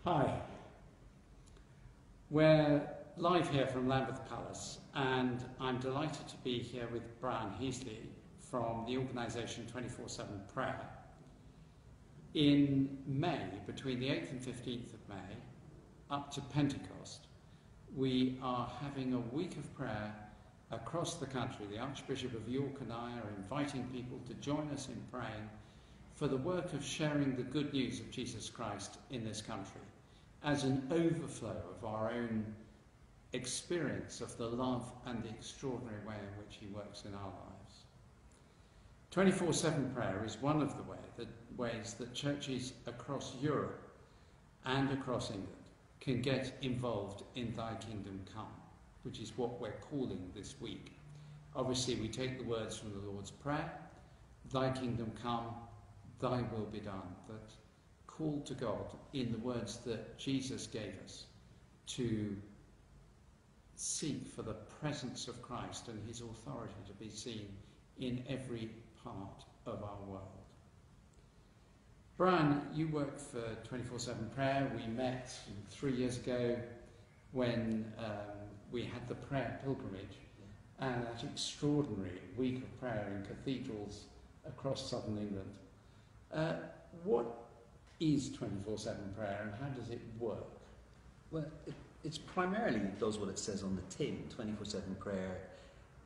Hi. We're live here from Lambeth Palace, and I'm delighted to be here with Brian Heasley from the organisation 24/7 Prayer. In May, between the 8th and 15th of May, up to Pentecost, we are having a week of prayer across the country. The Archbishop of York and I are inviting people to join us in praying for the work of sharing the good news of Jesus Christ in this country as an overflow of our own experience of the love and the extraordinary way in which he works in our lives. 24/7 prayer is one of the ways that churches across Europe and across England can get involved in Thy Kingdom Come, which is what we're calling this week. Obviously, we take the words from the Lord's Prayer, Thy Kingdom Come, Thy will be done, that call to God in the words that Jesus gave us to seek for the presence of Christ and his authority to be seen in every part of our world. Brian, you work for 24/7 Prayer. We met 3 years ago when we had the prayer pilgrimage and that extraordinary week of prayer in cathedrals across southern England. What is 24/7 prayer and how does it work? Well, it's primarily, it does what it says on the tin. 24/7 prayer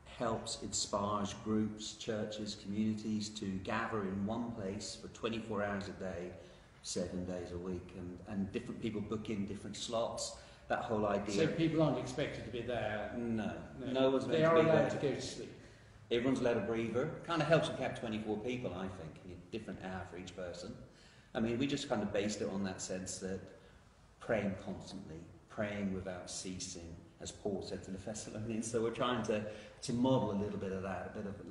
helps, inspires groups, churches, communities to gather in one place for 24 hours a day, 7 days a week, and different people book in different slots. That whole idea. So people aren't expected to be there? No one's meant to be there. They are allowed to go to sleep? Everyone's allowed a breather. Kind of helps if you have 24 people, I think, in a different hour for each person. I mean, we just kind of based it on that sense that praying constantly, praying without ceasing, as Paul said to the Thessalonians. So we're trying to model a little bit of that, a bit of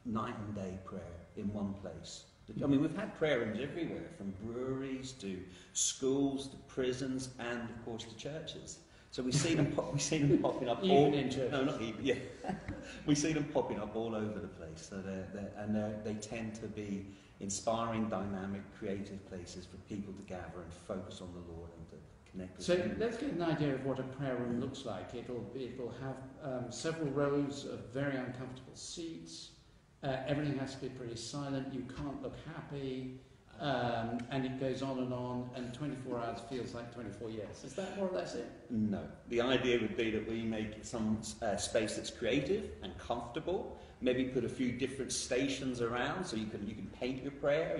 night and day prayer in one place. I mean, we've had prayer rooms everywhere, from breweries to schools to prisons and, of course, to churches. So we see them popping up. Even in churches? No, not even. Yeah, we see them popping up all over the place. So they tend to be inspiring, dynamic, creative places for people to gather and focus on the Lord and to connect with So him. let's get an idea of what a prayer room looks like. It'll have several rows of very uncomfortable seats. Everything has to be pretty silent. You can't look happy. And it goes on, and 24 hours feels like 24 years. Is that more or less it? No. The idea would be that we make some space that's creative and comfortable. Maybe put a few different stations around, so you can paint your prayer.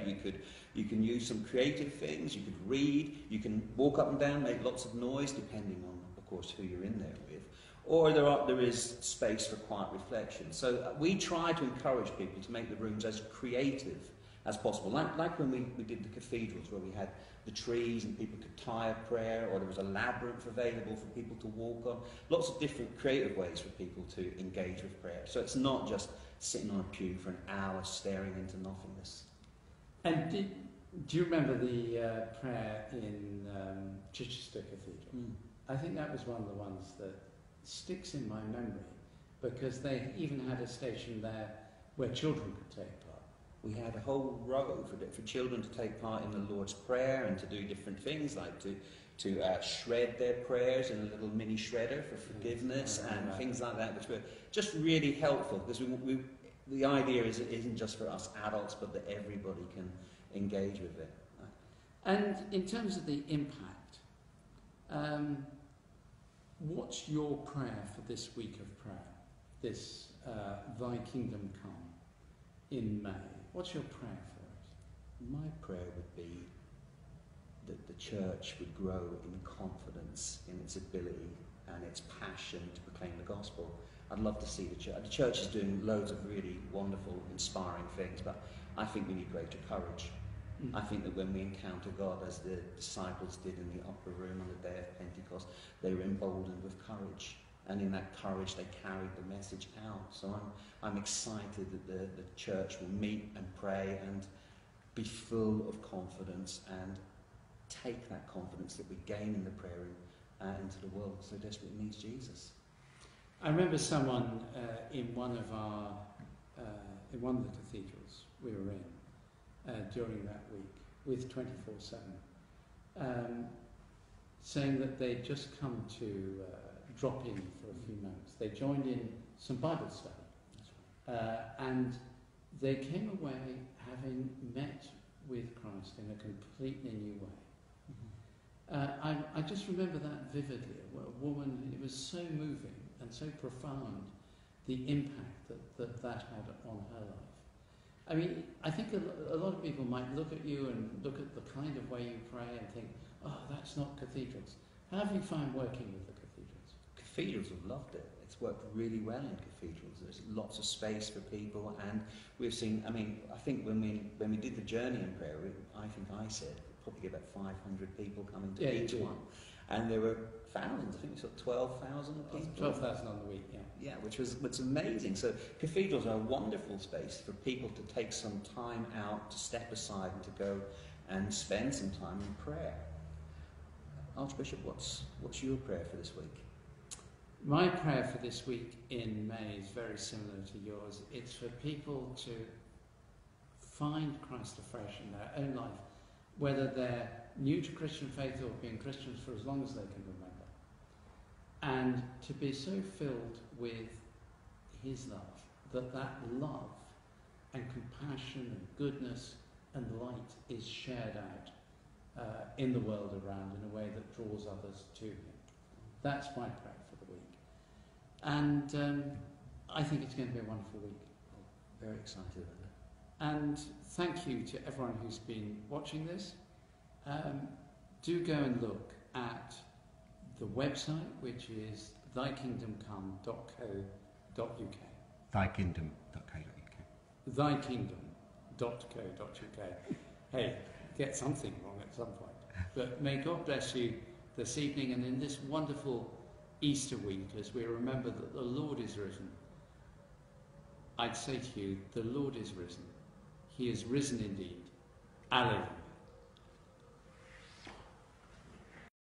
You can use some creative things. You could read. You can walk up and down, make lots of noise, depending on, of course, who you're in there with. Or there is space for quiet reflection. So we try to encourage people to make the rooms as creative as possible. Like when we did the cathedrals, where we had the trees and people could tie a prayer, or there was a labyrinth available for people to walk on. Lots of different creative ways for people to engage with prayer. So it's not just sitting on a pew for an hour staring into nothingness. And do you remember the prayer in Chichester Cathedral? I think that was one of the ones that sticks in my memory, because they even had a station there where children could take part. We had a whole row for children to take part in the Lord's Prayer and to do different things, like to shred their prayers in a little mini shredder for forgiveness and things like that, which were just really helpful, because the idea is it isn't just for us adults, but that everybody can engage with it. And in terms of the impact, what's your prayer for this week of prayer, this Thy Kingdom Come in May? What's your prayer for it? My prayer would be that the church would grow in confidence in its ability and its passion to proclaim the gospel. I'd love to see the church. The church is doing loads of really wonderful, inspiring things, but I think we need greater courage. I think that when we encounter God, as the disciples did in the upper room on the day of Pentecost, they were emboldened with courage. And in that courage, they carried the message out. So I'm excited that the church will meet and pray and be full of confidence and take that confidence that we gain in the prayer room into the world so desperately needs Jesus. I remember someone in one of the cathedrals we were in during that week with 24/7, saying that they'd just come to drop in for a few moments. They joined in some Bible study, and they came away having met with Christ in a completely new way. I just remember that vividly. A woman, it was so moving and so profound, the impact that had on her life. I mean, I think a lot of people might look at you and look at the kind of way you pray and think, oh, that's not cathedrals. How have you found working with the cathedrals? Cathedrals have loved it. It's worked really well in cathedrals. There's lots of space for people, and we've seen, I mean, I think when we did the journey in prayer, I said probably get about 500 people coming to each one. And there were thousands, I think we saw 12,000 people. 12,000 on the week, yeah. Yeah, which was amazing. So cathedrals are a wonderful space for people to take some time out, to step aside and to go and spend some time in prayer. Archbishop, what's your prayer for this week? My prayer for this week in May is very similar to yours. It's for people to find Christ afresh in their own life, whether they're new to Christian faith or been Christians for as long as they can remember, and to be so filled with his love, that love and compassion and goodness and light is shared out in the world around in a way that draws others to him. That's my prayer for the week. And I think it's going to be a wonderful week. Very excited about it. And thank you to everyone who's been watching this. Do go and look at the website, which is thykingdomcome.co.uk. Thykingdom.co.uk. Thykingdom.co.uk. Hey, get something wrong at some point. But may God bless you this evening and in this wonderful Easter week as we remember that the Lord is risen. I'd say to you, the Lord is risen. He is risen indeed. Alleluia.